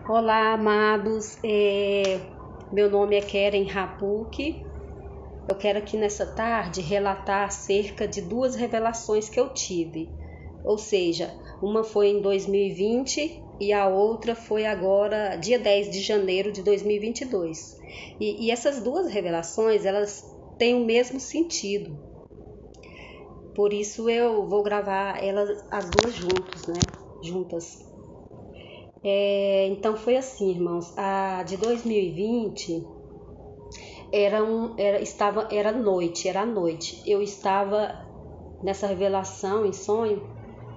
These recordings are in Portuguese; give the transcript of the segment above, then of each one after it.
Olá, amados. Meu nome é Keren Rapuk. Eu quero aqui nessa tarde relatar acerca de duas revelações que eu tive. Ou seja, uma foi em 2020 e a outra foi agora, dia 10 de janeiro de 2022. E essas duas revelações, elas têm o mesmo sentido. Por isso eu vou gravar elas as duas juntas. Então foi assim, irmãos. A de 2020 era noite. Eu estava nessa revelação em sonho.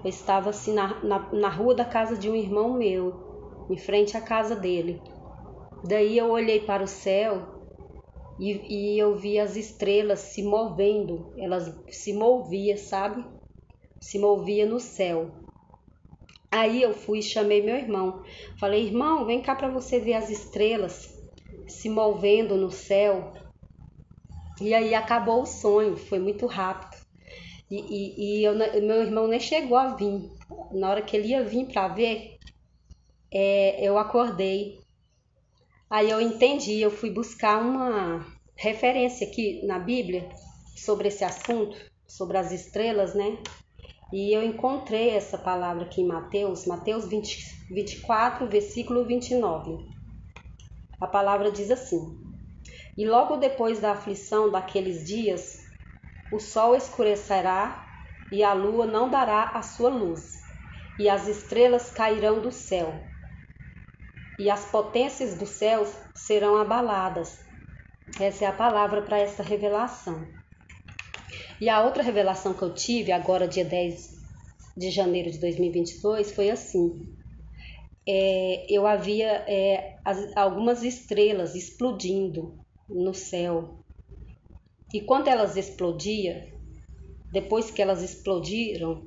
Eu estava assim na rua da casa de um irmão meu, em frente à casa dele. Daí eu olhei para o céu e eu vi as estrelas se movendo. Elas se moviam, sabe? Se movia no céu. Aí eu fui e chamei meu irmão. Falei, irmão, vem cá para você ver as estrelas se movendo no céu. E aí acabou o sonho, foi muito rápido. Meu irmão nem chegou a vir. Na hora que ele ia vir para ver, eu acordei. Aí eu entendi, eu fui buscar uma referência aqui na Bíblia sobre esse assunto, sobre as estrelas, né? E eu encontrei essa palavra aqui em Mateus 24, versículo 29. A palavra diz assim: E logo depois da aflição daqueles dias, o sol escurecerá e a lua não dará a sua luz, e as estrelas cairão do céu, e as potências dos céus serão abaladas. Essa é a palavra para essa revelação. E a outra revelação que eu tive, agora dia 10 de janeiro de 2022, foi assim. Eu havia algumas estrelas explodindo no céu. E quando elas explodiam, depois que elas explodiram,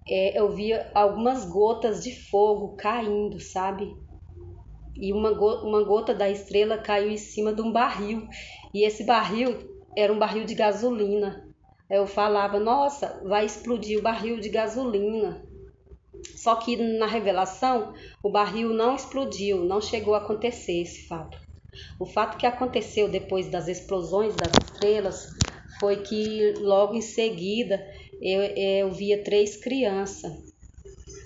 eu via algumas gotas de fogo caindo, sabe? E uma gota da estrela caiu em cima de um barril. E esse barril era um barril de gasolina. Eu falava, nossa, vai explodir o barril de gasolina. Só que na revelação, o barril não explodiu, não chegou a acontecer esse fato. O fato que aconteceu depois das explosões das estrelas foi que logo em seguida eu via 3 crianças.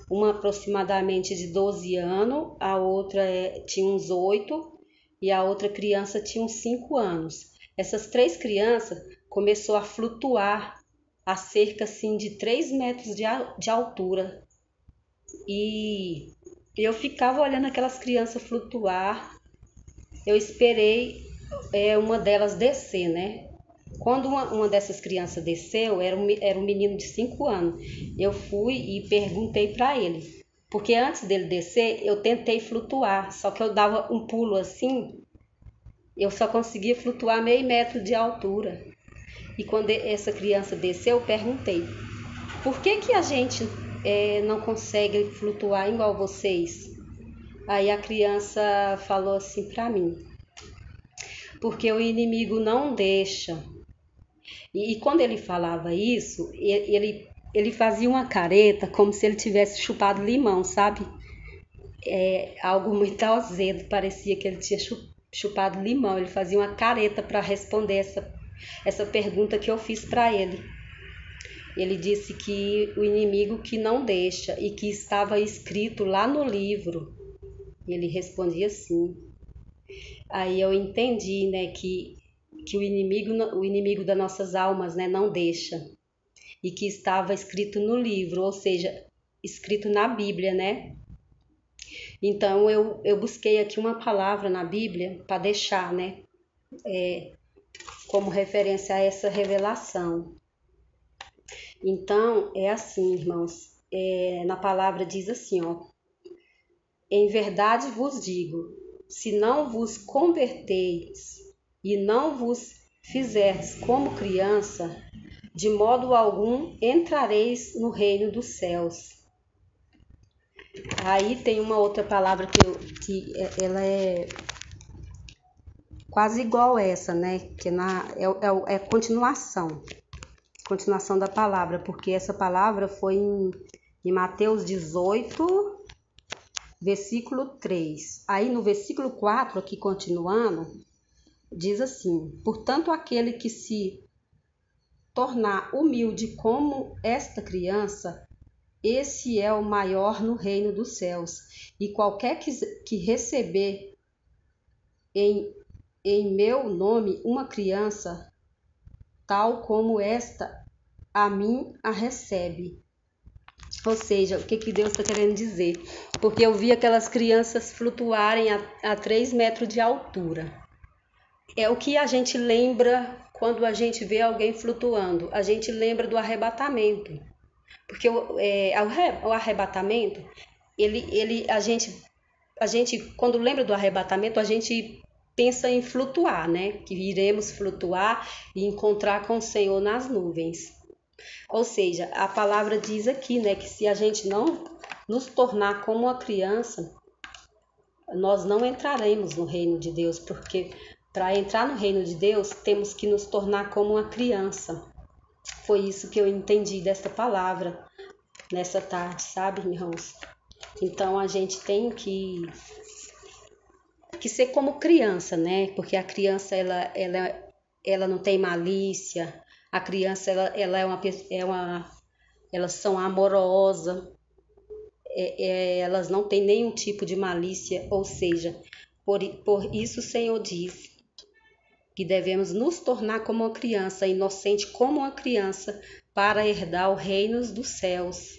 Uma aproximadamente de 12 anos, a outra tinha uns 8 e a outra criança tinha uns 5 anos. Essas 3 crianças começou a flutuar a cerca assim, de 3 metros de altura. E eu ficava olhando aquelas crianças flutuar. Eu esperei uma delas descer, né? Quando uma dessas crianças desceu, era um menino de 5 anos. Eu fui e perguntei para ele. Porque antes dele descer, eu tentei flutuar. Só que eu dava um pulo assim, eu só conseguia flutuar meio metro de altura. E quando essa criança desceu, eu perguntei: por que a gente não consegue flutuar igual vocês? Aí a criança falou assim para mim: porque o inimigo não deixa. E quando ele falava isso, ele fazia uma careta como se ele tivesse chupado limão, sabe? Algo muito azedo, parecia que ele tinha chupado limão. Ele fazia uma careta para responder essa pergunta que eu fiz para ele. Ele disse que o inimigo que não deixa e que estava escrito lá no livro. Ele respondia assim. Aí eu entendi, né, que o inimigo das nossas almas, né, não deixa. E que estava escrito no livro, ou seja, escrito na Bíblia, né? Então eu busquei aqui uma palavra na Bíblia para deixar, né, como referência a essa revelação. Então é assim, irmãos, na palavra diz assim, ó: em verdade vos digo, se não vos converteis e não vos fizerdes como criança, de modo algum entrareis no reino dos céus. Aí tem uma outra palavra que ela é quase igual essa, né? Que é continuação da palavra, porque essa palavra foi em Mateus 18, versículo 3. Aí no versículo 4, aqui continuando, diz assim: portanto, aquele que se tornar humilde como esta criança, esse é o maior no reino dos céus. E qualquer que receber em meu nome uma criança, tal como esta, a mim a recebe. Ou seja, o que Deus está querendo dizer? Porque eu vi aquelas crianças flutuarem a 3 metros de altura. É o que a gente lembra quando a gente vê alguém flutuando. A gente lembra do arrebatamento. Porque o arrebatamento, a gente, quando lembra do arrebatamento, a gente pensa em flutuar, né? Que iremos flutuar e encontrar com o Senhor nas nuvens. Ou seja, a palavra diz aqui, né, que se a gente não nos tornar como uma criança, nós não entraremos no reino de Deus, porque para entrar no reino de Deus, temos que nos tornar como uma criança. Foi isso que eu entendi dessa palavra nessa tarde, sabe, irmãos? Então a gente tem que ser como criança, né? Porque a criança ela não tem malícia. A criança elas são amorosas. Elas não têm nenhum tipo de malícia, ou seja, por isso o Senhor diz que devemos nos tornar como uma criança, inocente como uma criança, para herdar o reino dos céus.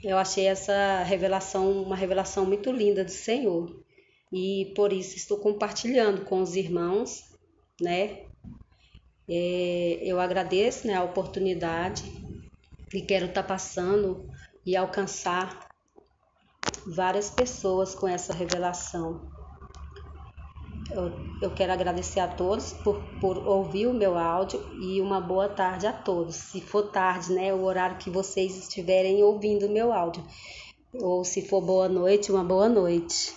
Eu achei essa revelação uma revelação muito linda do Senhor e por isso estou compartilhando com os irmãos, né? Eu agradeço, né, a oportunidade e quero estar passando e alcançar várias pessoas com essa revelação. Eu quero agradecer a todos por ouvir o meu áudio e uma boa tarde a todos. Se for tarde, né, o horário que vocês estiverem ouvindo o meu áudio. Ou se for boa noite, uma boa noite.